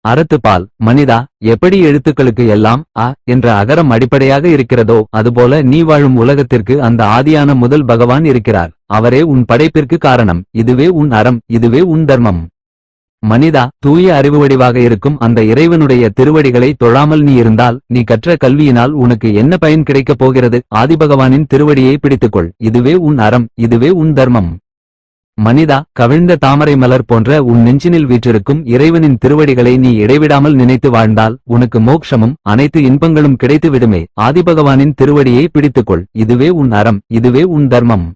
அறத்துப்பால். மனிதா, எப்படி எழுத்துக்களுக்கு எல்லாம் அ என்ற அகரம் அடிப்படையாக இருக்கிறதோ அதுபோல நீ வாழும் உலகத்திற்கு அந்த ஆதியான முதல் பகவான் இருக்கிறார். அவரே உன் படைப்பிற்கு காரணம். இதுவே உன் அறம், இதுவே உன் தர்மம். மனிதா, தூய அறிவு வடிவாக இருக்கும் அந்த இறைவனுடைய திருவடிகளை தொழாமல் நீ இருந்தால் நீ கற்ற கல்வியினால் உனக்கு என்ன பயன் கிடைக்கப் போகிறது? ஆதிபகவானின் திருவடியை பிடித்துக்கொள். இதுவே உன் அறம், இதுவே உன் தர்மம். மனிதா, கவிழ்ந்த தாமரை மலர் போன்ற உன் நெஞ்சினில் வீற்றிருக்கும் இறைவனின் திருவடிகளை நீ இடைவிடாமல் நினைத்து வாழ்ந்தால் உனக்கு மோக்ஷமும் அனைத்து இன்பங்களும் கிடைத்து விடுமே. ஆதிபகவானின் திருவடியை பிடித்துக்கொள். இதுவே உன் அறம், இதுவே உன் தர்மம்.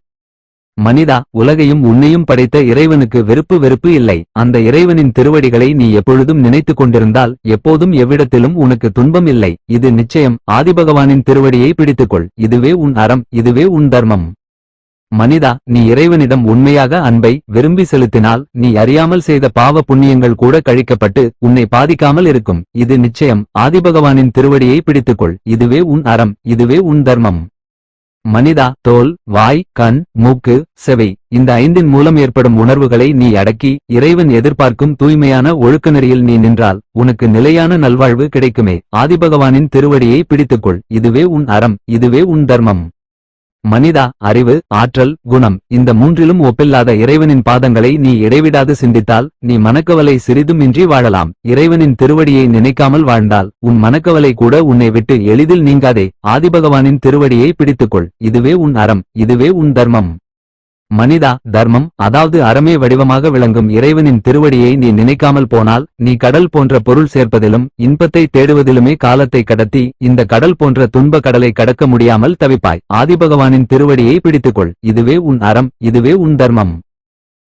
மனிதா, உலகையும் உன்னையும் படைத்த இறைவனுக்கு வெறுப்பு இல்லை. அந்த இறைவனின் திருவடிகளை நீ எப்பொழுதும் நினைத்து கொண்டிருந்தால் எப்போதும் எவ்விடத்திலும் உனக்கு துன்பம் இல்லை. இது நிச்சயம். ஆதிபகவானின் திருவடியை பிடித்துக்கொள். இதுவே உன் அறம், இதுவே உன் தர்மம். மனிதா, நீ இறைவனிடம் உண்மையாக அன்பை விரும்பி செலுத்தினால் நீ அறியாமல் செய்த பாவ புண்ணியங்கள் கூட கழிக்கப்பட்டு உன்னை பாதிக்காமல் இருக்கும். இது நிச்சயம். ஆதிபகவானின் திருவடியை பிடித்துக்கொள். இதுவே உன் அறம், இதுவே உன் தர்மம். மனிதா, தோல், வாய், கண், மூக்கு, செவி இந்த ஐந்தின் மூலம் ஏற்படும் உணர்வுகளை நீ அடக்கி இறைவன் எதிர்பார்க்கும் தூய்மையான ஒழுக்க நெறியில் நீ நின்றால் உனக்கு நிலையான நல்வாழ்வு கிடைக்குமே. ஆதிபகவானின் திருவடியை பிடித்துக்கொள். இதுவே உன் அறம், இதுவே உன் தர்மம். மனிதா, அறிவு, ஆற்றல், குணம் இந்த மூன்றிலும் ஒப்பில்லாத இறைவனின் பாதங்களை நீ இடைவிடாது சிந்தித்தால் நீ மனக்கவலை சிறிதும் இன்றி வாழலாம். இறைவனின் திருவடியை நினைக்காமல் வாழ்ந்தால் உன் மனக்கவலை கூட உன்னை விட்டு எளிதில் நீங்காதே. ஆதிபகவானின் திருவடியை பிடித்துக்கொள். இதுவே உன் அறம், இதுவே உன் தர்மம். மனிதா, தர்மம் அதாவது அறமே வடிவமாக விளங்கும் இறைவனின் திருவடியை நீ நினைக்காமல் போனால் நீ கடல் போன்ற பொருள் சேர்ப்பதிலும் இன்பத்தை தேடுவதிலுமே காலத்தை கடத்தி இந்த கடல் போன்ற துன்ப கடலை கடக்க முடியாமல் தவிப்பாய். ஆதிபகவானின் திருவடியை பிடித்துக்கொள். இதுவே உன் அறம், இதுவே உன் தர்மம்.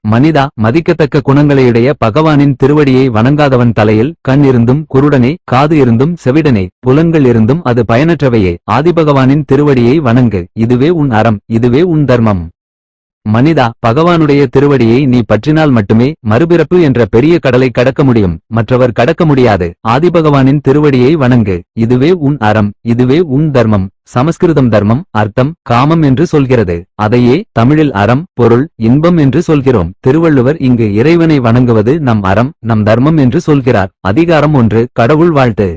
மனிதா, மதிக்கத்தக்க குணங்களையுடைய பகவானின் திருவடியை வணங்காதவன் தலையில் கண் இருந்தும் குருடனே, காது இருந்தும் செவிடனே, புலன்கள் இருந்தும் அது பயனற்றவையே. ஆதிபகவானின் திருவடியை வணங்கு. இதுவே உன் அறம், இதுவே உன் தர்மம். மனிதா, பகவானுடைய திருவடியை நீ பற்றினால் மட்டுமே மறுபிறப்பு என்ற பெரிய கடலை கடக்க முடியும். மற்றவர் கடக்க முடியாது. ஆதிபகவானின் திருவடியை வணங்கு. இதுவே உன் அறம், இதுவே உன் தர்மம். சமஸ்கிருதம் தர்மம், அர்த்தம், காமம் என்று சொல்கிறது. அதையே தமிழில் அறம், பொருள், இன்பம் என்று சொல்கிறோம். திருவள்ளுவர் இங்கு இறைவனை வணங்குவது நம் அறம், நம் தர்மம் என்று சொல்கிறார். அதிகாரம் 1, கடவுள் வாழ்த்து.